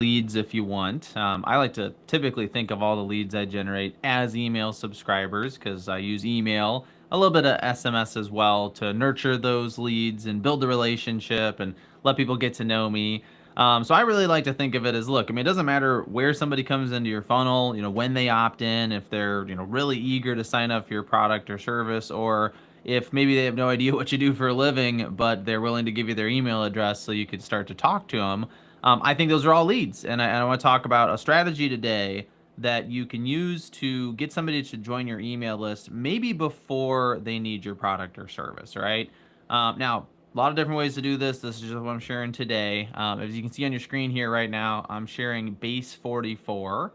leads if you want. I like to typically think of all the leads I generate as email subscribers because I use email, a little bit of SMS as well to nurture those leads and build the relationship and let people get to know me. So I really like to think of it as, look, I mean, it doesn't matter where somebody comes into your funnel, when they opt in, if they're, really eager to sign up for your product or service, or if maybe they have no idea what you do for a living, but they're willing to give you their email address so you could start to talk to them. I think those are all leads. And I want to talk about a strategy today that you can use to get somebody to join your email list maybe before they need your product or service, right? Now, a lot of different ways to do this. This is just what I'm sharing today. As you can see on your screen here right now, I'm sharing Base44,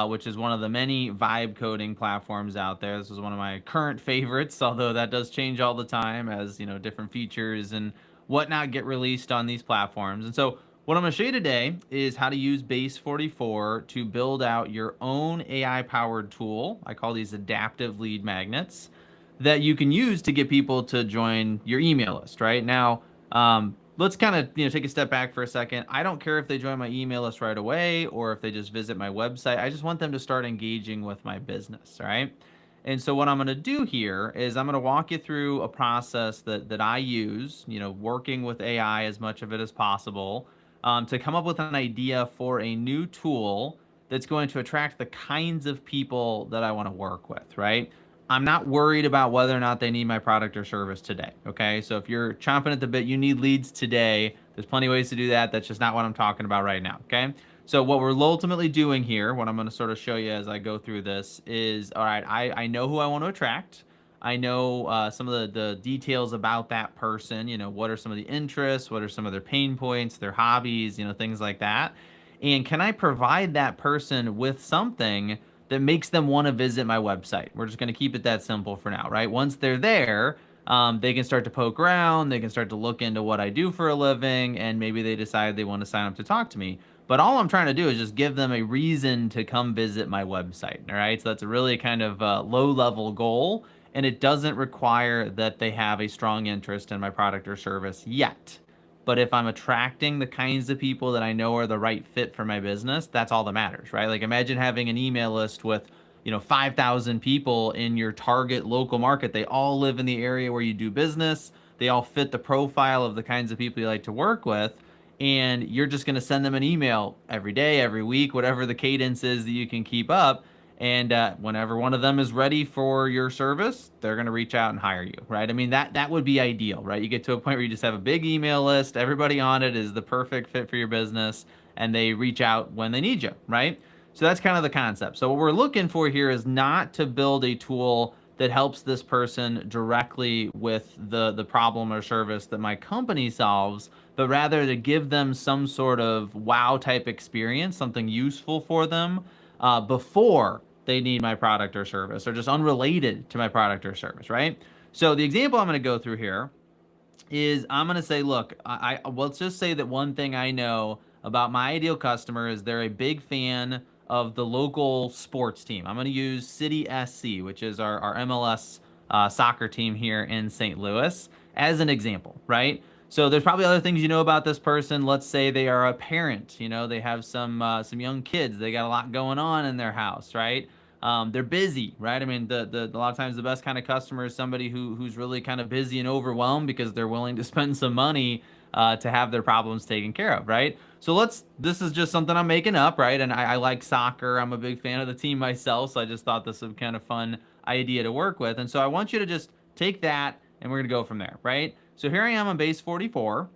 which is one of the many vibe coding platforms out there. This is one of my current favorites, although that does change all the time as different features and whatnot get released on these platforms. And so what I'm going to show you today is how to use Base44 to build out your own AI-powered tool. I call these adaptive lead magnets that you can use to get people to join your email list. Right now, let's kind of take a step back for a second. I don't care if they join my email list right away or if they just visit my website. I just want them to start engaging with my business. Right. And so what I'm going to do here is I'm going to walk you through a process that I use, working with AI as much of it as possible, to come up with an idea for a new tool that's going to attract the kinds of people that I want to work with, right? I'm not worried about whether or not they need my product or service today, okay? So if you're chomping at the bit, you need leads today, there's plenty of ways to do that. That's just not what I'm talking about right now, okay? So what we're ultimately doing here, what I'm going to sort of show you as I go through this is, all right, I know who I want to attract. I know some of the details about that person, what are some of the interests, what are some of their pain points, their hobbies, things like that. And can I provide that person with something that makes them want to visit my website? We're just going to keep it that simple for now, right? Once they're there, they can start to poke around, they can start to look into what I do for a living, and maybe they decide they want to sign up to talk to me. But all I'm trying to do is just give them a reason to come visit my website, all right? So that's a really kind of low-level goal, and it doesn't require that they have a strong interest in my product or service yet. But if I'm attracting the kinds of people that I know are the right fit for my business, that's all that matters, right? Like imagine having an email list with, 5,000 people in your target local market. They all live in the area where you do business. They all fit the profile of the kinds of people you like to work with. And you're just going to send them an email every day, every week, whatever the cadence is that you can keep up. And whenever one of them is ready for your service, they're going to reach out and hire you, right? I mean, that would be ideal, right? You get to a point where you just have a big email list. Everybody on it is the perfect fit for your business, and they reach out when they need you, right? So that's kind of the concept. So what we're looking for here is not to build a tool that helps this person directly with the problem or service that my company solves, but rather to give them some sort of wow type experience, something useful for them before they need my product or service, or just unrelated to my product or service, right? So the example I'm going to go through here is I'm going to say, look, let's just say that one thing I know about my ideal customer is they're a big fan of the local sports team. I'm going to use City SC, which is our MLS soccer team here in St. Louis, as an example, right? So there's probably other things about this person. Let's say they are a parent. They have some young kids. They got a lot going on in their house, right? They're busy, right? I mean, a lot of times the best kind of customer is somebody who's really kind of busy and overwhelmed because they're willing to spend some money to have their problems taken care of, right? So this is just something I'm making up, right? And I like soccer. I'm a big fan of the team myself, so I just thought this was kind of fun idea to work with. And so I want you to just take that and we're gonna go from there, right? So here I am on Base44.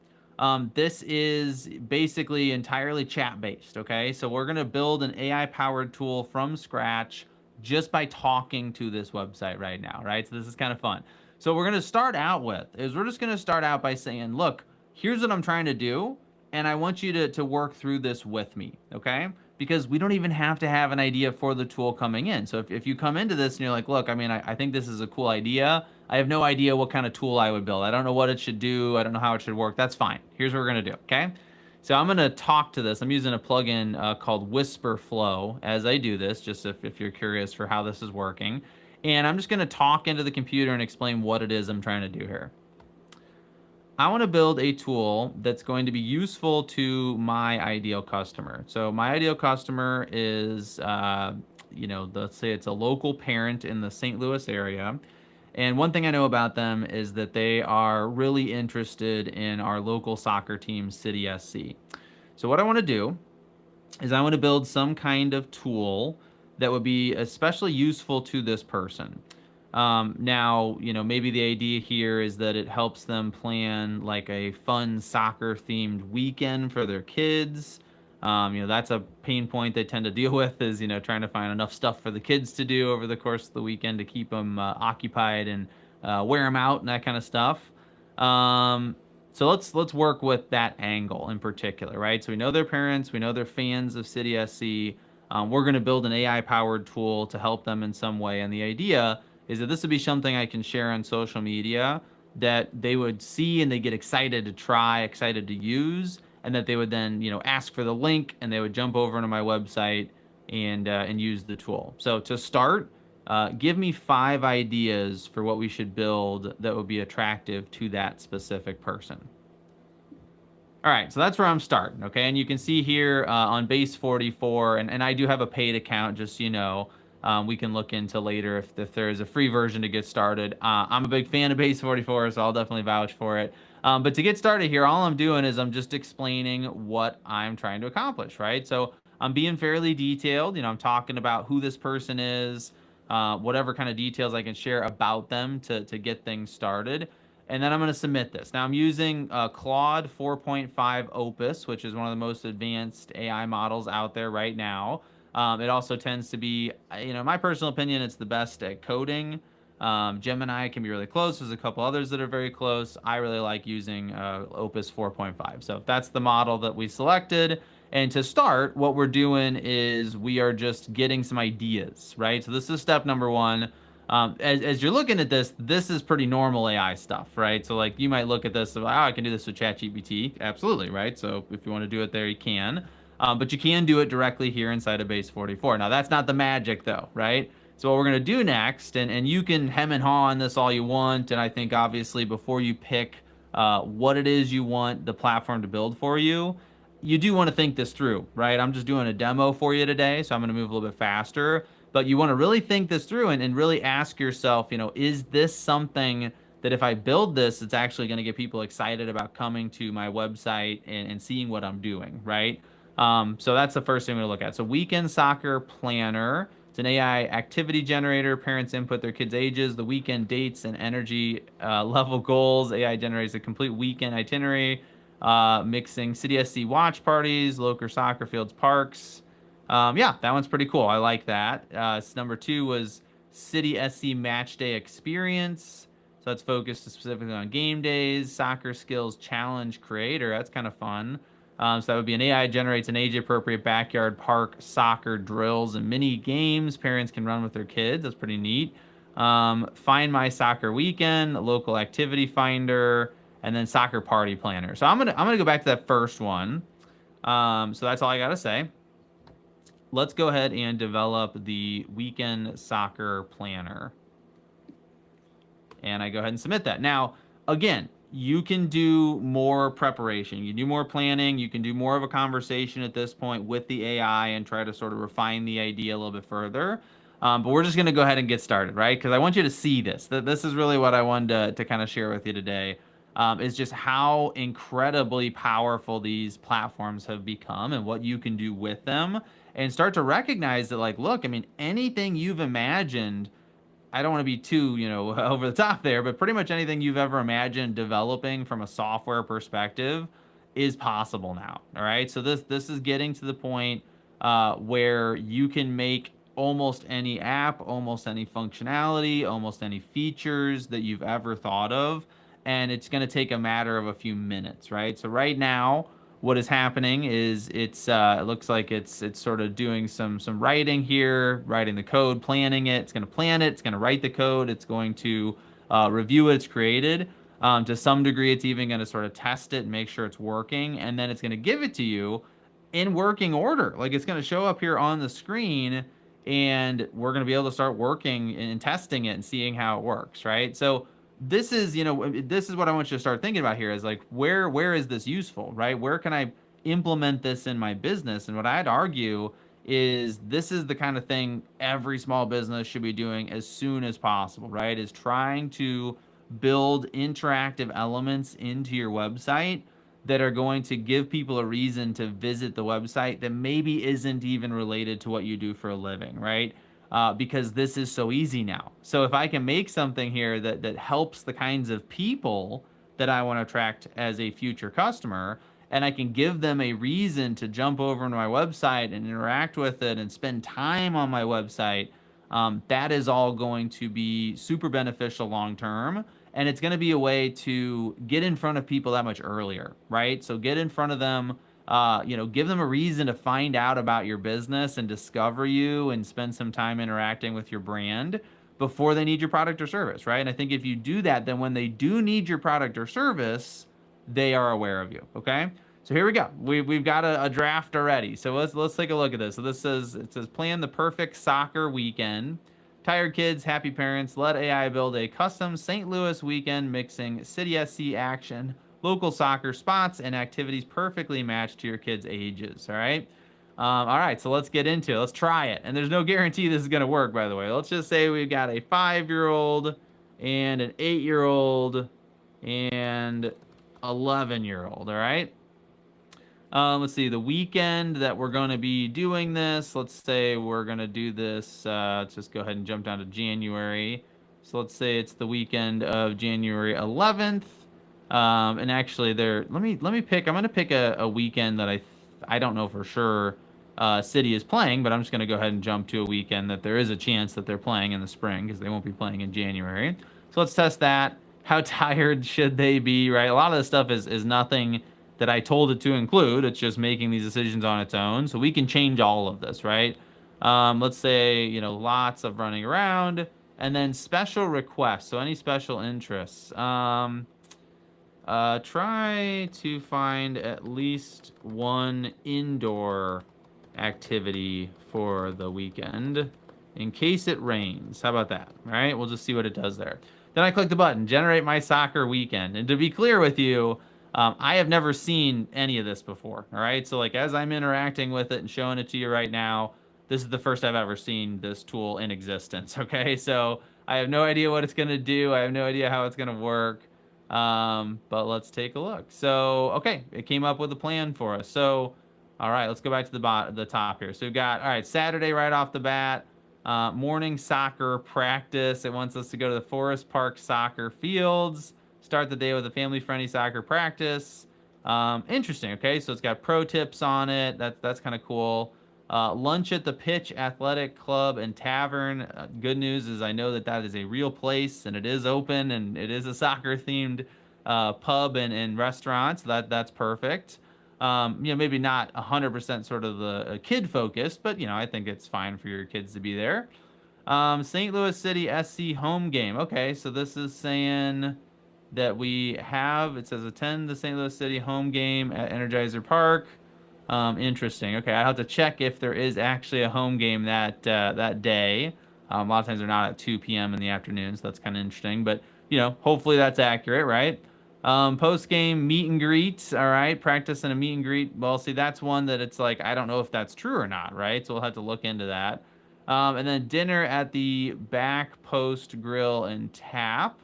This is basically entirely chat-based, okay? So we're gonna build an AI-powered tool from scratch just by talking to this website right now, right? So this is kind of fun. So what we're gonna start out with is we're just gonna start out by saying, look, here's what I'm trying to do, and I want you to work through this with me, okay? Because we don't even have to have an idea for the tool coming in. So if you come into this and you're like, look, I mean, I think this is a cool idea. I have no idea what kind of tool I would build. I don't know what it should do. I don't know how it should work. That's fine. Here's what we're going to do, okay? So I'm going to talk to this. I'm using a plugin called Whisper Flow as I do this, just if you're curious for how this is working. And I'm just going to talk into the computer and explain what it is I'm trying to do here. I want to build a tool that's going to be useful to my ideal customer. So my ideal customer is, let's say it's a local parent in the St. Louis area. And one thing I know about them is that they are really interested in our local soccer team, City SC. So what I want to do is I want to build some kind of tool that would be especially useful to this person. Now, maybe the idea here is that it helps them plan like a fun soccer themed weekend for their kids. That's a pain point they tend to deal with is, trying to find enough stuff for the kids to do over the course of the weekend to keep them occupied and wear them out and that kind of stuff. So let's work with that angle in particular, right? So we know their parents, we know they're fans of City SC. We're going to build an AI-powered tool to help them in some way, and the idea is that this would be something I can share on social media that they would see and they get excited to try, excited to use, and that they would then, ask for the link and they would jump over to my website and use the tool. So to start, give me 5 ideas for what we should build that would be attractive to that specific person. All right, so that's where I'm starting, okay? And you can see here on Base44, and I do have a paid account, just so you know. We can look into later if there is a free version to get started. I'm a big fan of Base44, so I'll definitely vouch for it. But to get started here, all I'm doing is I'm just explaining what I'm trying to accomplish, right? So I'm being fairly detailed. I'm talking about who this person is, whatever kind of details I can share about them to get things started. And then I'm going to submit this. Now I'm using Claude 4.5 Opus, which is one of the most advanced AI models out there right now. It also tends to be, my personal opinion, it's the best at coding. Gemini can be really close. There's a couple others that are very close. I really like using Opus 4.5. So that's the model that we selected. And to start, what we're doing is we are just getting some ideas, right? So this is step number 1. As you're looking at this, this is pretty normal AI stuff, right? So like you might look at this, I can do this with ChatGPT. Absolutely, right? So if you want to do it there, you can. But you can do it directly here inside of Base44. Now that's not the magic though, right? So what we're going to do next, and you can hem and haw on this all you want, and I think obviously before you pick what it is you want the platform to build for you, you do want to think this through, right? I'm just doing a demo for you today, so I'm going to move a little bit faster. But you want to really think this through and really ask yourself, is this something that if I build this, it's actually going to get people excited about coming to my website and seeing what I'm doing, right? So that's the first thing we're going to look at. So Weekend Soccer Planner. It's an AI activity generator. Parents input their kids' ages, the weekend dates, and energy level goals. AI generates a complete weekend itinerary, mixing City SC watch parties, local soccer fields, parks. Yeah, that one's pretty cool. I like that. Number 2 was City SC Match Day Experience. So that's focused specifically on game days, soccer skills challenge creator. That's kind of fun. So that would be an AI generates an age-appropriate backyard park soccer drills and mini games parents can run with their kids. That's pretty neat. Find My Soccer Weekend, local activity finder, and then soccer party planner. So I'm gonna go back to that first one. So that's all I gotta say. Let's go ahead and develop the weekend soccer planner. And I go ahead and submit that. Now, again, you can do more preparation. You can do more planning. You can do more of a conversation at this point with the AI and try to sort of refine the idea a little bit further. But we're just going to go ahead and get started, right? Because I want you to see this. This is really what I wanted to kind of share with you today. Is just how incredibly powerful these platforms have become and what you can do with them, and start to recognize that, like, look, I mean, anything you've imagined, I don't want to be too, over the top there, but pretty much anything you've ever imagined developing from a software perspective is possible now. All right. So this is getting to the point where you can make almost any app, almost any functionality, almost any features that you've ever thought of. And it's going to take a matter of a few minutes, right? So right now, what is happening is it looks like it's sort of doing some writing here, writing the code, planning it. It's going to plan it. It's going to write the code. It's going to review what it's created. To some degree, it's even going to sort of test it and make sure it's working. And then it's going to give it to you in working order. Like, it's going to show up here on the screen, and we're going to be able to start working and testing it and seeing how it works, right? So this is, this is what I want you to start thinking about here is like, where is this useful, right? Where can I implement this in my business? And what I'd argue is this is the kind of thing every small business should be doing as soon as possible, right? Is trying to build interactive elements into your website that are going to give people a reason to visit the website that maybe isn't even related to what you do for a living, right? Because this is so easy now. So if I can make something here that helps the kinds of people that I want to attract as a future customer, and I can give them a reason to jump over into my website and interact with it and spend time on my website, that is all going to be super beneficial long term. And it's going to be a way to get in front of people that much earlier, right? So get in front of them, give them a reason to find out about your business and discover you and spend some time interacting with your brand before they need your product or service, right? And I think if you do that, then when they do need your product or service, they are aware of you, okay? So here we go. We've got a draft already. So let's take a look at this. So it says plan the perfect soccer weekend. Tired kids, happy parents, let AI build a custom St. Louis weekend mixing City SC action, local soccer spots, and activities perfectly matched to your kids' ages. All right. All right. So let's get into it. Let's try it. And there's no guarantee this is going to work, by the way. Let's just say we've got a 5-year-old and an 8-year-old and 11-year-old. All right. Let's see, the weekend that we're going to be doing this, let's say we're going to do this, let's just go ahead and jump down to January. So let's say it's the weekend of January 11th. And actually let me pick, I'm going to pick a weekend that I don't know for sure City is playing, but I'm just going to go ahead and jump to a weekend that there is a chance that they're playing in the spring because they won't be playing in January. So let's test that. How tired should they be, right? A lot of this stuff is nothing that I told it to include. It's just making these decisions on its own. So we can change all of this, right? Let's say, lots of running around and then special requests. So any special interests. Try to find at least one indoor activity for the weekend in case it rains. How about that? All right, we'll just see what it does there. Then I click the button, generate my soccer weekend. And to be clear with you, I have never seen any of this before, all right? So like as I'm interacting with it and showing it to you right now, this is the first I've ever seen this tool in existence, okay? So I have no idea what it's going to do. I have no idea how it's going to work, but let's take a look. So, okay, it came up with a plan for us. So, all right, let's go back to the top here. So we've got, all right, Saturday right off the bat, morning soccer practice. It wants us to go to the Forest Park soccer fields. Start the day with a family-friendly soccer practice. Interesting. Okay, so it's got pro tips on it. That's kind of cool. Lunch at the Pitch Athletic Club and Tavern. Good news is I know that is a real place and it is open and it is a soccer-themed pub and restaurant. So that's perfect. Maybe not 100% sort of the kid focused, but I think it's fine for your kids to be there. St. Louis City SC home game. Okay, so this is saying that it says attend the St. Louis City home game at Energizer Park. Interesting. Okay, I have to check if there is actually a home game that day. A lot of times they're not at 2 p.m. in the afternoon, so that's kind of interesting. But hopefully that's accurate, right? Post game meet and greet. All right, practice and a meet and greet. Well, see, that's one that it's like I don't know if that's true or not, right? So we'll have to look into that. And then dinner at the Back Post Grill and Tap.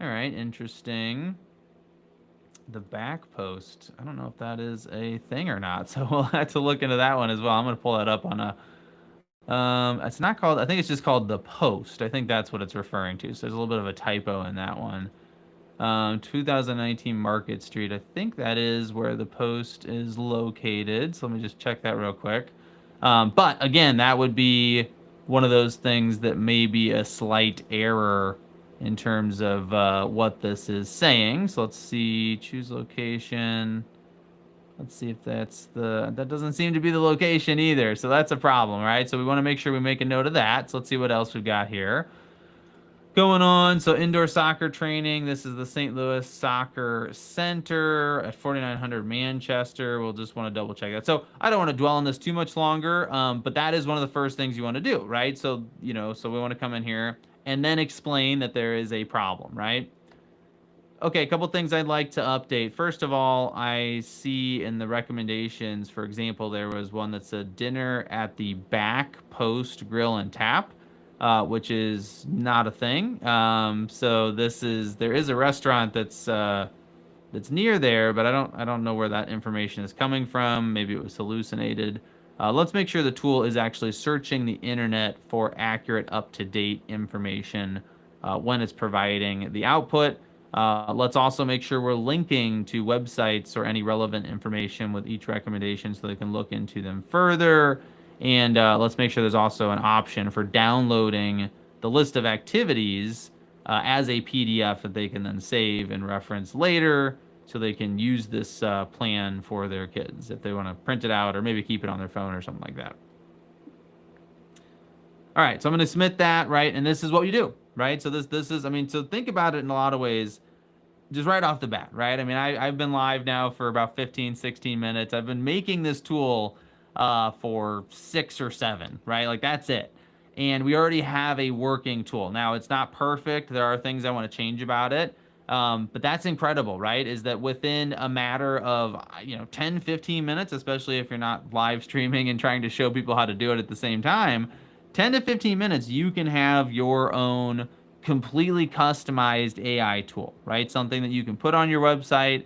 All right, interesting. The Back Post. I don't know if that is a thing or not, so we'll have to look into that one as well. I'm going to pull that up on a... it's not called... I think it's just called The Post. I think that's what it's referring to, so there's a little bit of a typo in that one. 2019 Market Street. I think that is where The Post is located, so let me just check that real quick. But, again, that would be one of those things that may be a slight error in terms of what this is saying. So let's see, choose location. Let's see if that doesn't seem to be the location either. So that's a problem, right? So we want to make sure we make a note of that. So let's see what else we've got here. Going on, so indoor soccer training. This is the St. Louis Soccer Center at 4900 Manchester. We'll just want to double check that. So I don't want to dwell on this too much longer, but that is one of the first things you want to do, right? So, so we want to come in here and then explain that there is a problem, right? Okay, a couple things I'd like to update. First of all, I see in the recommendations, for example, there was one that said dinner at the Back Post Grill and Tap, which is not a thing. So there is a restaurant that's near there, but I don't know where that information is coming from. Maybe it was hallucinated. Let's make sure the tool is actually searching the internet for accurate, up-to-date information when it's providing the output. Let's also make sure we're linking to websites or any relevant information with each recommendation so they can look into them further. And let's make sure there's also an option for downloading the list of activities as a PDF that they can then save and reference later so they can use this plan for their kids if they want to print it out or maybe keep it on their phone or something like that. All right, so I'm going to submit that, right? And this is what you do, right? So this is, I mean, so think about it in a lot of ways just right off the bat, right? I mean, I've been live now for about 15, 16 minutes. I've been making this tool for 6 or 7, right? Like that's it. And we already have a working tool. Now, it's not perfect. There are things I want to change about it. But that's incredible, right? Is that within a matter of, 10, 15 minutes, especially if you're not live streaming and trying to show people how to do it at the same time, 10 to 15 minutes, you can have your own completely customized AI tool, right? Something that you can put on your website,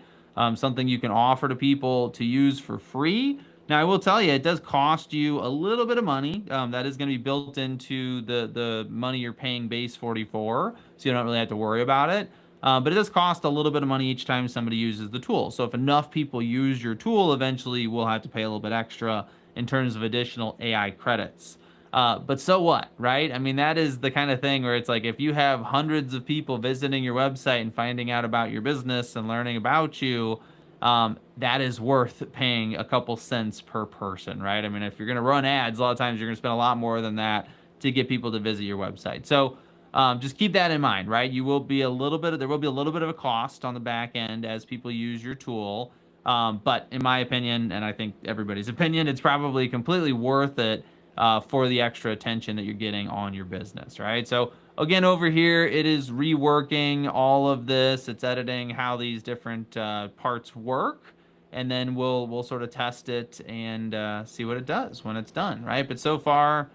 something you can offer to people to use for free. Now, I will tell you, it does cost you a little bit of money. That is going to be built into the money you're paying Base44, so you don't really have to worry about it. But it does cost a little bit of money each time somebody uses the tool. So if enough people use your tool, eventually we'll have to pay a little bit extra in terms of additional AI credits. But so what, right? I mean, that is the kind of thing where it's like if you have hundreds of people visiting your website and finding out about your business and learning about you, that is worth paying a couple cents per person, right? I mean, if you're going to run ads, a lot of times you're going to spend a lot more than that to get people to visit your website. So just keep that in mind, right? There will be a little bit of a cost on the back end as people use your tool. But in my opinion, and I think everybody's opinion, it's probably completely worth it for the extra attention that you're getting on your business, right? So again, over here, it is reworking all of this. It's editing how these different parts work, and then we'll sort of test it and see what it does when it's done, right? But so far,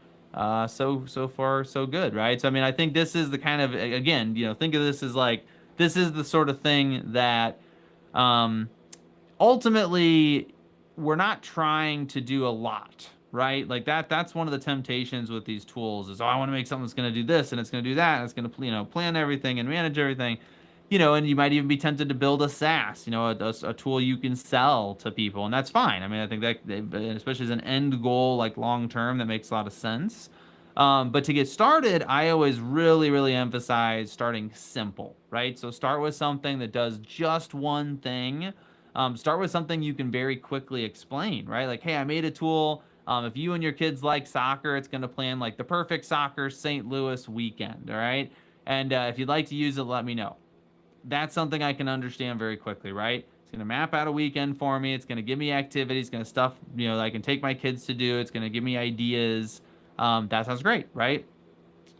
so far so good, right? So I mean, I think this is the kind of, again, think of this as like this is the sort of thing that ultimately we're not trying to do a lot, right? Like that's one of the temptations with these tools is, oh, I want to make something that's going to do this and it's going to do that and it's going to plan everything and manage everything. And you might even be tempted to build a SaaS, a tool you can sell to people, and that's fine. I mean, I think that, especially as an end goal, like long term, that makes a lot of sense. But to get started, I always really, really emphasize starting simple, right? So start with something that does just one thing. Start with something you can very quickly explain, right? Like, hey, I made a tool. If you and your kids like soccer, it's going to plan like the perfect soccer St. Louis weekend, all right? And if you'd like to use it, let me know. That's something I can understand very quickly, right? It's going to map out a weekend for me. It's going to give me activities, going to stuff, that I can take my kids to do. It's going to give me ideas. That sounds great, right?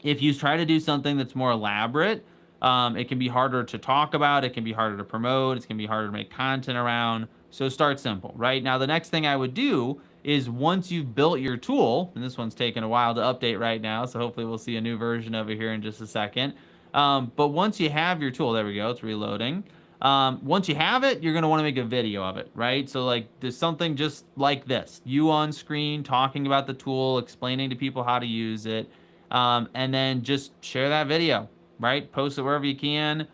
If you try to do something that's more elaborate, it can be harder to talk about. It can be harder to promote. It's going to be harder to make content around. So start simple, right? Now, the next thing I would do is once you've built your tool, and this one's taken a while to update right now, so hopefully we'll see a new version of it here in just a second. But once you have your tool, there we go, it's reloading. Once you have it, you're going to want to make a video of it, right? So like there's something just like this, you on screen talking about the tool, explaining to people how to use it, and then just share that video, right? Post it wherever you can.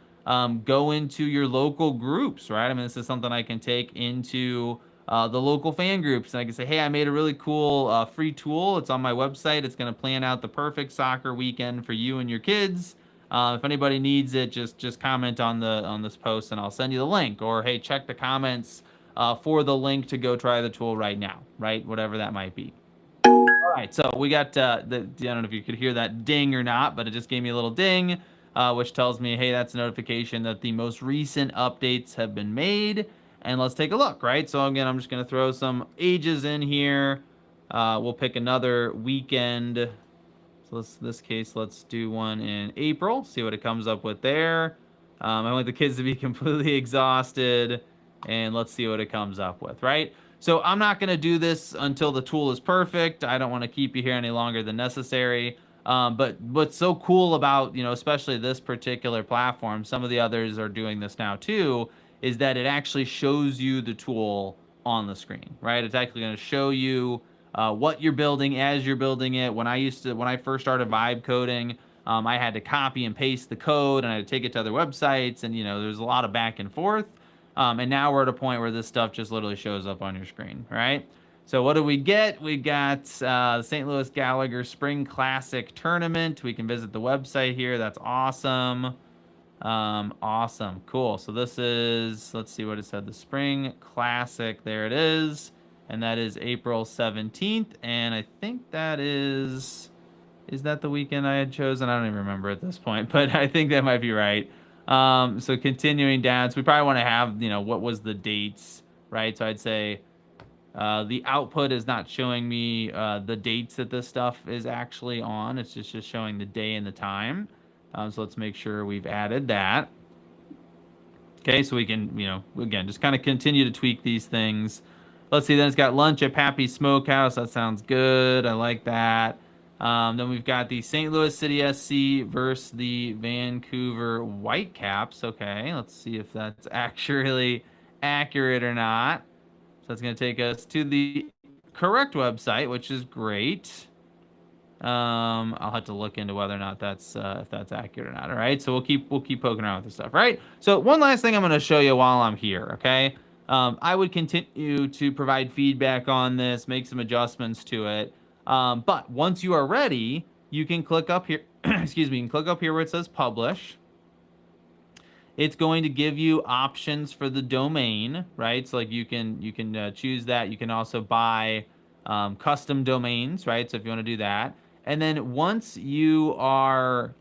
Go into your local groups, right? I mean, this is something I can take into the local fan groups, and I can say, hey, I made a really cool free tool. It's on my website. It's going to plan out the perfect soccer weekend for you and your kids. If anybody needs it, just comment on this post and I'll send you the link. Or hey, check the comments for the link to go try the tool right now, right? Whatever that might be. All right, so we got I don't know if you could hear that ding or not, but it just gave me a little ding, which tells me, hey, that's a notification that the most recent updates have been made. And let's take a look, right? So again, I'm just going to throw some ages in here. We'll pick another weekend. So this case, let's do one in April, see what it comes up with there. I want the kids to be completely exhausted, and let's see what it comes up with, right? So I'm not going to do this until the tool is perfect. I don't want to keep you here any longer than necessary. But what's so cool about, especially this particular platform, some of the others are doing this now too, is that it actually shows you the tool on the screen, right? It's actually going to show you what you're building as you're building it. When I first started vibe coding, I had to copy and paste the code, and I had to take it to other websites, and there's a lot of back and forth. And now we're at a point where this stuff just literally shows up on your screen, right? So what do we get? We got the St. Louis Gallagher Spring Classic Tournament. We can visit the website here. That's awesome. Awesome. Cool. So this is, let's see what it said, the Spring Classic. There it is. And that is April 17th. And I think that is that the weekend I had chosen? I don't even remember at this point, but I think that might be right. So continuing down, so we probably want to have, what was the dates, right? So I'd say the output is not showing me the dates that this stuff is actually on. It's just showing the day and the time. So let's make sure we've added that. Okay, so we can, again, just kind of continue to tweak these things. Let's see, then it's got lunch at Pappy's Smokehouse. That sounds good. I like that. Then we've got the St. Louis City SC versus the Vancouver Whitecaps. Okay, let's see if that's actually accurate or not. So that's going to take us to the correct website, which is great. I'll have to look into whether or not that's if that's accurate or not. All right, so we'll keep poking around with this stuff. Right. So one last thing I'm going to show you while I'm here. Okay. I would continue to provide feedback on this, make some adjustments to it. But once you are ready, you can click up here. Excuse me. You can click up here where it says publish. It's going to give you options for the domain, right? So like you can choose that. You can also buy custom domains, right? So if you want to do that. And then once you are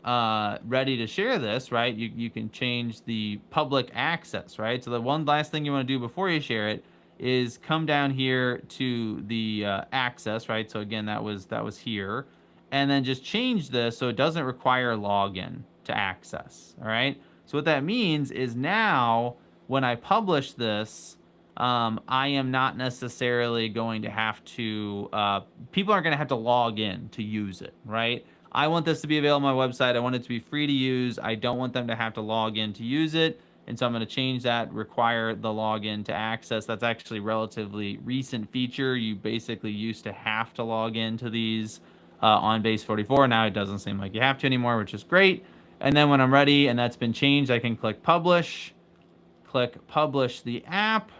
ready to share this, right, you can change the public access, right? So the one last thing you want to do before you share it is come down here to the access, right? So again, that was here. And then just change this so it doesn't require login to access, all right? So what that means is now when I publish this, I am not necessarily going to have to, people aren't going to have to log in to use it, right? I want this to be available on my website. I want it to be free to use. I don't want them to have to log in to use it. And so I'm going to change that, require the login to access. That's actually a relatively recent feature. You basically used to have to log into these on Base44. Now it doesn't seem like you have to anymore, which is great. And then when I'm ready and that's been changed, I can click publish the app,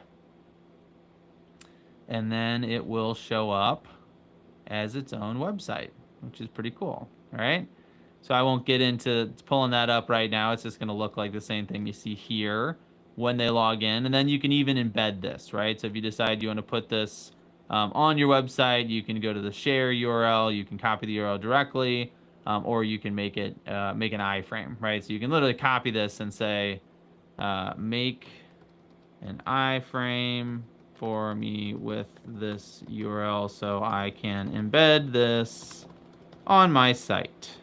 and then it will show up as its own website, which is pretty cool, all right? So I won't get into pulling that up right now. It's just going to look like the same thing you see here when they log in. And then you can even embed this, right? So if you decide you want to put this on your website, you can go to the share URL. You can copy the URL directly, or you can make it make an iframe, right? So you can literally copy this and say, make an iframe for me with this URL so I can embed this on my site.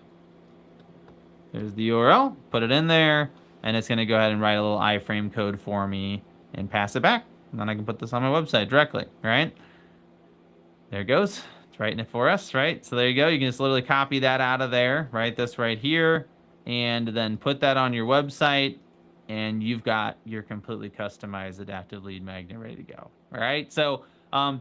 There's the URL, put it in there, and it's going to go ahead and write a little iframe code for me and pass it back. And then I can put this on my website directly, right? There it goes. It's writing it for us, right? So there you go. You can just literally copy that out of there, right? This right here, and then put that on your website, and you've got your completely customized adaptive lead magnet ready to go, all right? So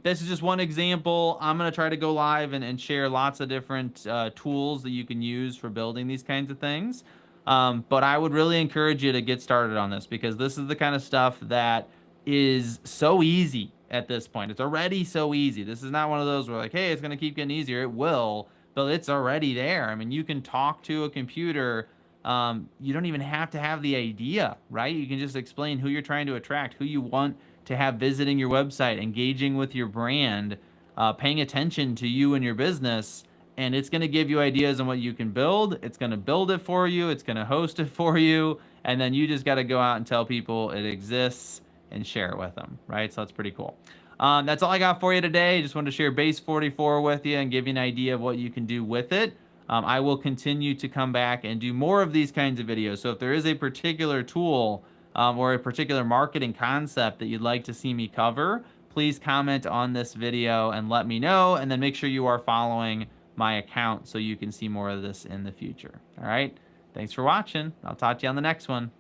this is just one example. I'm going to try to go live and share lots of different tools that you can use for building these kinds of things. But I would really encourage you to get started on this because this is the kind of stuff that is so easy at this point. It's already so easy. This is not one of those where like, hey, it's going to keep getting easier. It will, but it's already there. I mean, you can talk to a computer. You don't even have to have the idea, right? You can just explain who you're trying to attract, who you want to have visiting your website, engaging with your brand, paying attention to you and your business, and it's going to give you ideas on what you can build. It's going to build it for you. It's going to host it for you, and then you just got to go out and tell people it exists and share it with them, right? So that's pretty cool. That's all I got for you today. Just wanted to share Base44 with you and give you an idea of what you can do with it. I will continue to come back and do more of these kinds of videos. So if there is a particular tool or a particular marketing concept that you'd like to see me cover, please comment on this video and let me know, and then make sure you are following my account so you can see more of this in the future. All right, thanks for watching. I'll talk to you on the next one.